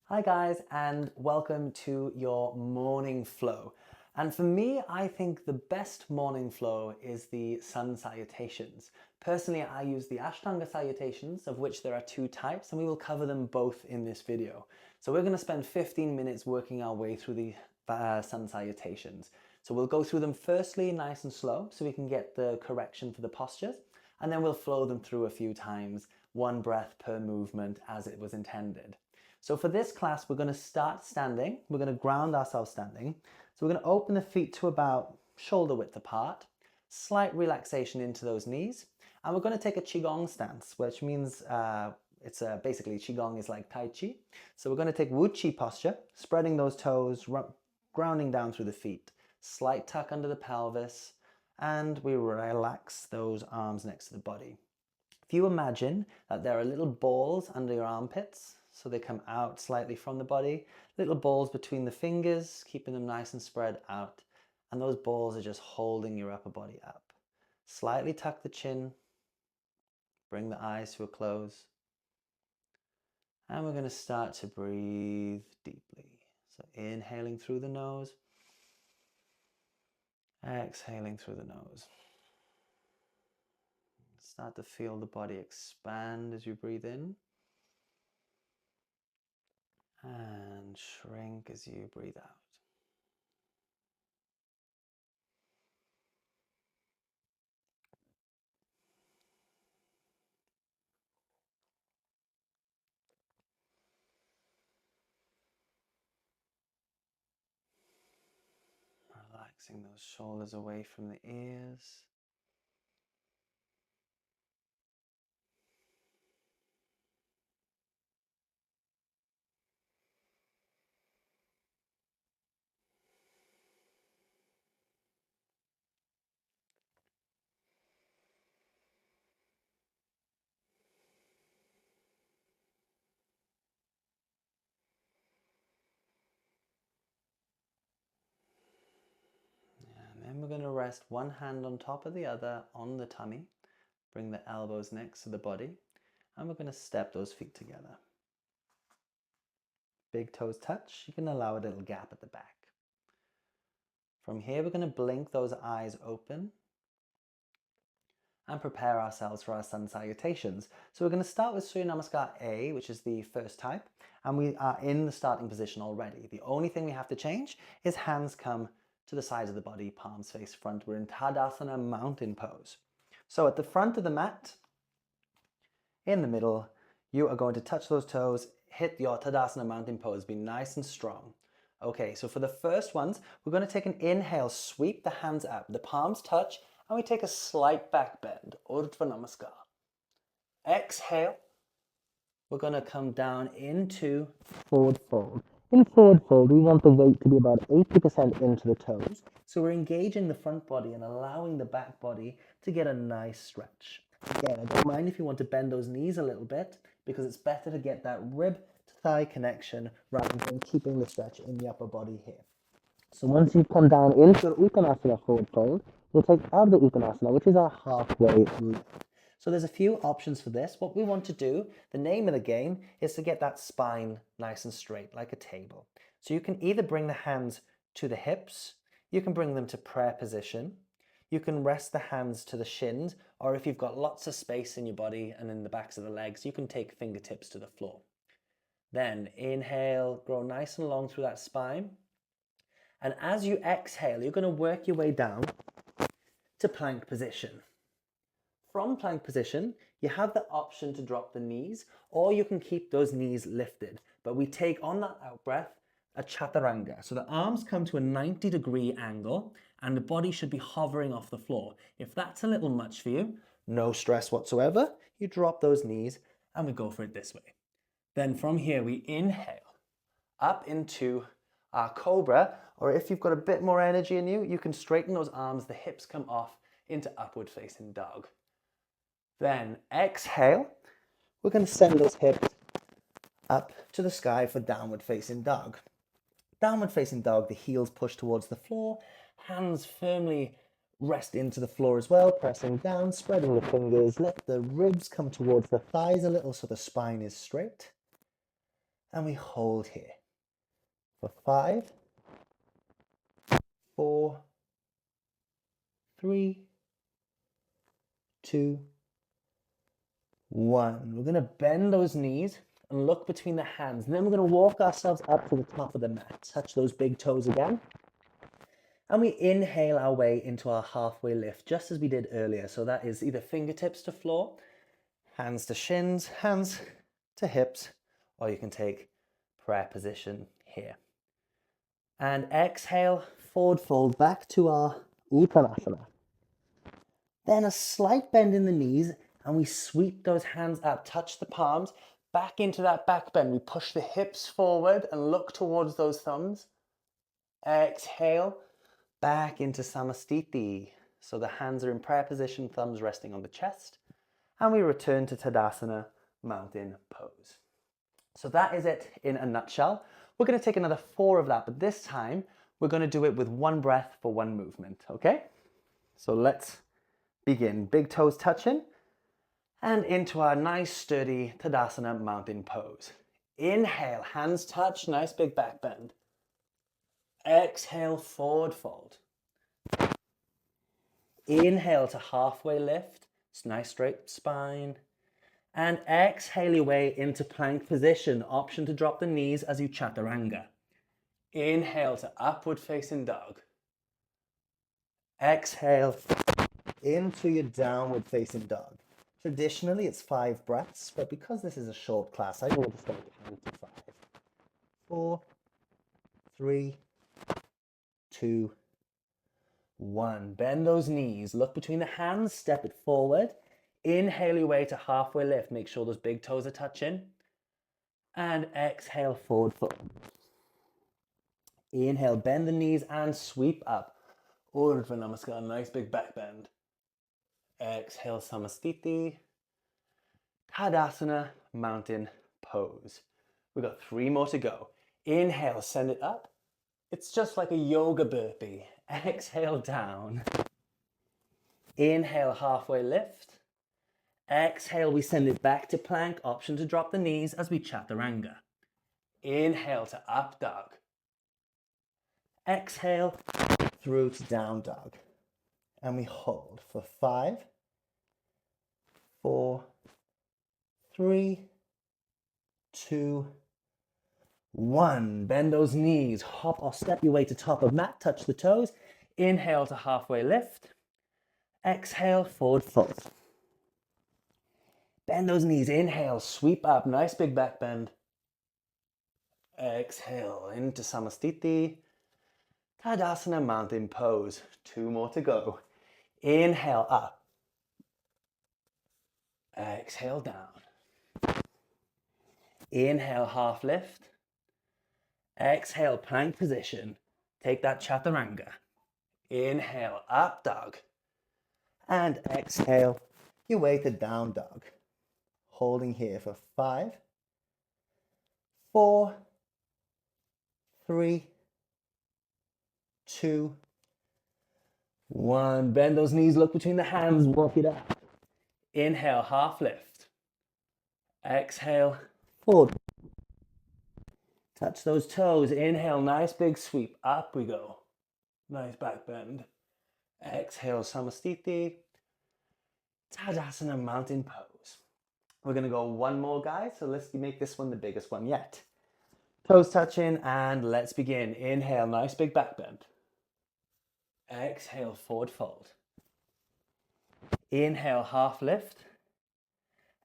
Hi guys, and welcome to your morning flow. And for me, I think the best morning flow is the sun salutations. Personally, I use the Ashtanga salutations, of which there are two types, and we will cover them both in this video. So we're going to spend 15 minutes working our way through the sun salutations. So we'll go through them firstly nice and slow so we can get the correction for the postures, and then we'll flow them through a few times, one breath per movement as it was intended. So for this class, we're going to start standing. We're going to ground ourselves standing. So we're going to open the feet to about shoulder width apart, slight relaxation into those knees. And we're going to take a Qigong stance, which means basically Qigong is like Tai Chi. So we're going to take Wu Chi posture, spreading those toes, grounding down through the feet, slight tuck under the pelvis, and we relax those arms next to the body. If you imagine that there are little balls under your armpits, so they come out slightly from the body, little balls between the fingers, keeping them nice and spread out, and those balls are just holding your upper body up. Slightly tuck the chin, bring the eyes to a close, and we're going to start to breathe deeply. So inhaling through the nose, exhaling through the nose. Start to feel the body expand as you breathe in and shrink as you breathe out. Relaxing those shoulders away from the ears. And then we're going to rest one hand on top of the other on the tummy. Bring the elbows next to the body. And we're going to step those feet together. Big toes touch. You can allow a little gap at the back. From here, we're going to blink those eyes open and prepare ourselves for our sun salutations. So we're going to start with Surya Namaskar A, which is the first type, and we are in the starting position already. The only thing we have to change is hands come to the sides of the body, palms face front. We're in Tadasana mountain pose. So at the front of the mat, in the middle, you are going to touch those toes, hit your Tadasana mountain pose, be nice and strong. Okay, so for the first ones, we're going to take an inhale, sweep the hands up, the palms touch, and we take a slight back bend, Urdhva Namaskar. Exhale, we're going to come down into forward fold. In forward fold, we want the weight to be about 80% into the toes. So we're engaging the front body and allowing the back body to get a nice stretch. Again, I don't mind if you want to bend those knees a little bit because it's better to get that rib to thigh connection rather than keeping the stretch in the upper body here. So once you come down into Uttanasana forward fold, we'll take Ardha Uttanasana, which is our halfway lift. So there's a few options for this. What we want to do, the name of the game, is to get that spine nice and straight, like a table. So you can either bring the hands to the hips, you can bring them to prayer position, you can rest the hands to the shins, or if you've got lots of space in your body and in the backs of the legs, you can take fingertips to the floor. Then inhale, grow nice and long through that spine. And as you exhale, you're going to work your way down to plank position. From plank position, you have the option to drop the knees, or you can keep those knees lifted. But we take on that out breath a chaturanga. So the arms come to a 90-degree angle, and the body should be hovering off the floor. If that's a little much for you, no stress whatsoever. You drop those knees, and we go for it this way. Then from here, we inhale up into our cobra, or if you've got a bit more energy in you, you can straighten those arms, the hips come off into upward facing dog. Then exhale, we're going to send those hips up to the sky for downward facing dog. Downward facing dog, the heels push towards the floor, hands firmly rest into the floor as well, pressing down, spreading the fingers, let the ribs come towards the thighs a little so the spine is straight. and we hold here for 5, 4, 3, 2, 1. We're going to bend those knees and look between the hands. And then we're going to walk ourselves up to the top of the mat. Touch those big toes again. And we inhale our way into our halfway lift, just as we did earlier. So that is either fingertips to floor, hands to shins, hands to hips, or you can take prayer position here. And exhale, forward fold back to our Uttanasana. Then a slight bend in the knees, and we sweep those hands up, touch the palms, back into that back bend. We push the hips forward and look towards those thumbs. Exhale, back into Samastiti. So the hands are in prayer position, thumbs resting on the chest. And we return to Tadasana, mountain pose. So that is it in a nutshell. We're going to take another 4 of that, but this time we're going to do it with 1 breath for 1 movement, okay? So let's begin. Big toes touching and into our nice sturdy Tadasana mountain pose. Inhale, hands touch, nice big back bend. Exhale, forward fold. Inhale to halfway lift, it's nice straight spine. And exhale your way into plank position. Option to drop the knees as you chaturanga. Inhale to upward facing dog. Exhale into your downward facing dog. Traditionally it's 5 breaths, but because this is a short class, I will just go count to 5. 4, 3, 2, 1. Bend those knees, look between the hands, step it forward. Inhale your way to halfway lift. Make sure those big toes are touching. And exhale, forward fold. Inhale, bend the knees and sweep up. Urdhva Namaskar, nice big back bend. Exhale, Samastiti. Tadasana, mountain pose. We've got 3 more to go. Inhale, send it up. It's just like a yoga burpee. Exhale, down. Inhale, halfway lift. Exhale, we send it back to plank. Option to drop the knees as we chaturanga. Inhale to up dog. Exhale through to down dog. And we hold for 5, 4, 3, 2, 1. Bend those knees. Hop or step your way to top of mat. Touch the toes. Inhale to halfway lift. Exhale, forward fold. Bend those knees, inhale, sweep up, nice big back bend. Exhale into Samastiti. Tadasana, mountain pose. 2 more to go. Inhale up. Exhale down. Inhale, half lift. Exhale, plank position. Take that chaturanga. Inhale, up dog. And exhale, your way to down dog. Holding here for 5, 4, 3, 2, 1. Bend those knees, look between the hands, walk it up. Inhale, half lift. Exhale, forward. Touch those toes. Inhale, nice big sweep. Up we go. Nice back bend. Exhale, Samastiti. Tadasana, mountain pose. We're going to go 1 more, guys. So let's make this one the biggest one yet. Toes touching and let's begin. Inhale, nice big back bend. Exhale, forward fold. Inhale, half lift.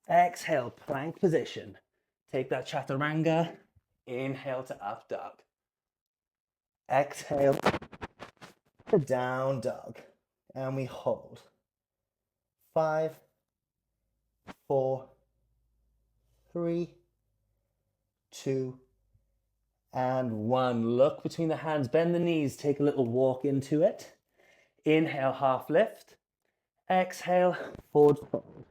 Exhale, plank position. Take that chaturanga. Inhale to up dog. Exhale to down dog. And we hold. 5, 4, 3, 2, and 1. Look between the hands, bend the knees, take a little walk into it. Inhale, half lift. Exhale, forward fold.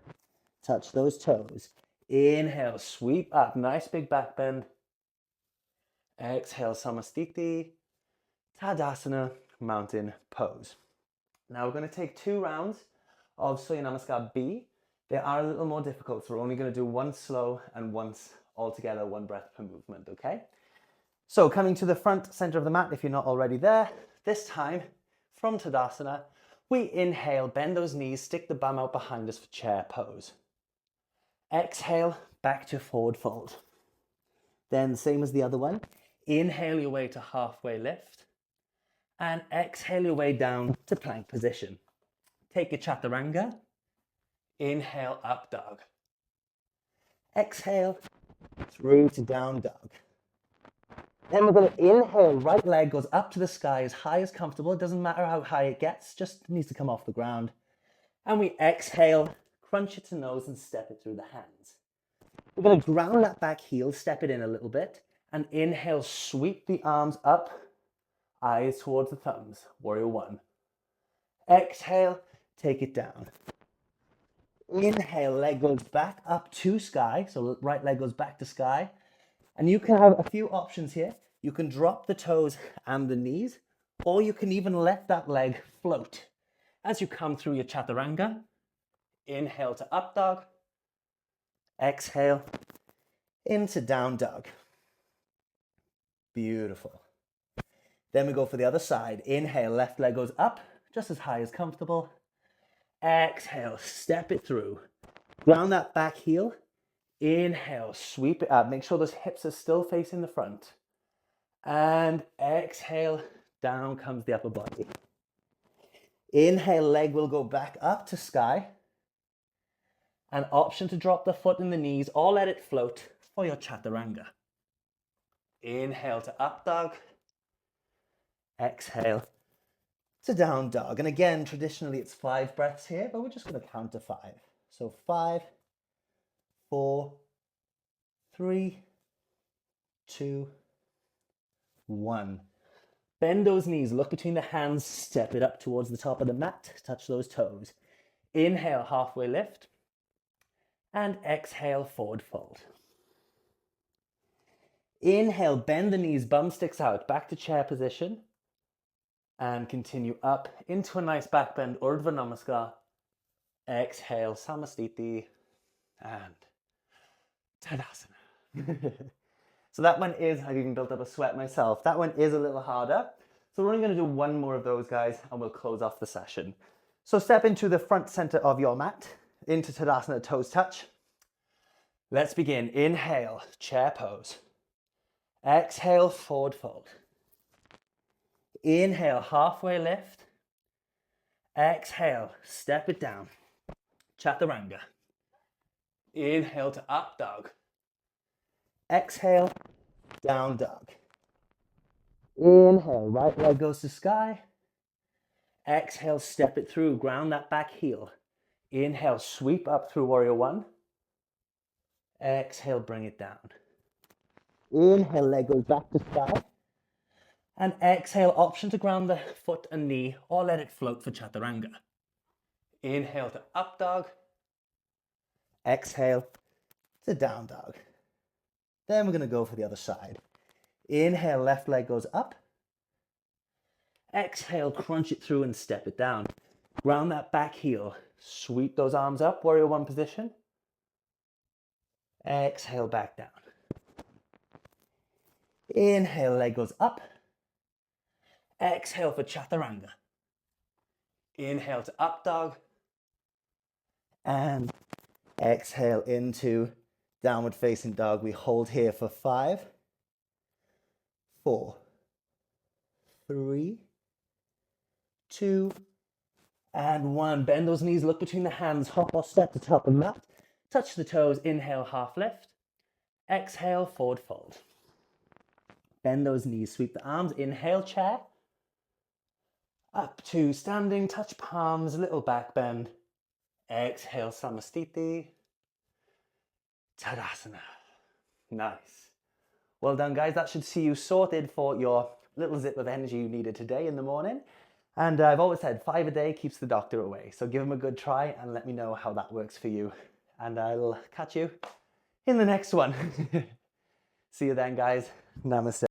Touch those toes. Inhale, sweep up, nice big back bend. Exhale, Samastiti. Tadasana, mountain pose. Now we're going to take 2 rounds of Surya Namaskar B. They are a little more difficult, so we're only going to do 1 slow and 1 altogether 1 breath per movement, okay? So coming to the front center of the mat, if you're not already there, this time from Tadasana, we inhale, bend those knees, stick the bum out behind us for chair pose. Exhale, back to forward fold. Then same as the other one, inhale your way to halfway lift and exhale your way down to plank position. Take a chaturanga, inhale, up dog. Exhale, through to down dog. Then we're going to inhale, right leg goes up to the sky as high as comfortable. It doesn't matter how high it gets, just needs to come off the ground. And we exhale, crunch it to nose and step it through the hands. We're going to ground that back heel, step it in a little bit, and inhale, sweep the arms up, eyes towards the thumbs, warrior 1. Exhale, take it down. Inhale, leg goes back up to sky, so right leg goes back to sky. And you can have a few options here. You can drop the toes and the knees, or you can even let that leg float. As you come through your chaturanga, inhale to up dog, exhale into down dog. Beautiful. Then we go for the other side. Inhale, left leg goes up, just as high as comfortable. Exhale, step it through. Ground that back heel. Inhale, sweep it up. Make sure those hips are still facing the front. And exhale, down comes the upper body. Inhale, leg will go back up to sky. An option to drop the foot in the knees or let it float for your chaturanga. Inhale to up dog. Exhale to down dog. And again, traditionally it's 5 breaths here, but we're just going to count to 5. So 5, 4, 3, 2, 1. Bend those knees, look between the hands, step it up towards the top of the mat, touch those toes. Inhale, halfway lift, and exhale, forward fold. Inhale, bend the knees, bum sticks out, back to chair position, and continue up into a nice back bend, Urdhva Namaskar. Exhale, Samastiti, and Tadasana. So that one is, I've even built up a sweat myself. That one is a little harder. So we're only going to do 1 more of those, guys, and we'll close off the session. So step into the front center of your mat, into Tadasana, toes touch. Let's begin. Inhale, chair pose. Exhale, forward fold. Inhale, halfway lift. Exhale, step it down. Chaturanga. Inhale to up dog. Exhale, down dog. Inhale, right leg goes to sky. Exhale, step it through, ground that back heel. Inhale, sweep up through warrior 1. Exhale, bring it down. Inhale, leg goes back to sky. And exhale, option to ground the foot and knee or let it float for chaturanga. Inhale to up dog. Exhale to down dog. Then we're going to go for the other side. Inhale, left leg goes up. Exhale, crunch it through and step it down. Ground that back heel. Sweep those arms up, warrior 1 position. Exhale, back down. Inhale, leg goes up. Exhale for chaturanga. Inhale to up dog. And exhale into downward facing dog. We hold here for 5, 4, 3, 2, and 1. Bend those knees, look between the hands, hop or step to top of the mat. Touch the toes, inhale, half lift. Exhale, forward fold. Bend those knees, sweep the arms, inhale, chair. Up to standing, touch palms, little back bend. Exhale, Samastiti. Tadasana. Nice. Well done, guys. That should see you sorted for your little zip of energy you needed today in the morning. And I've always said 5 a day keeps the doctor away. So give them a good try and let me know how that works for you. And I'll catch you in the next one. See you then, guys. Namaste.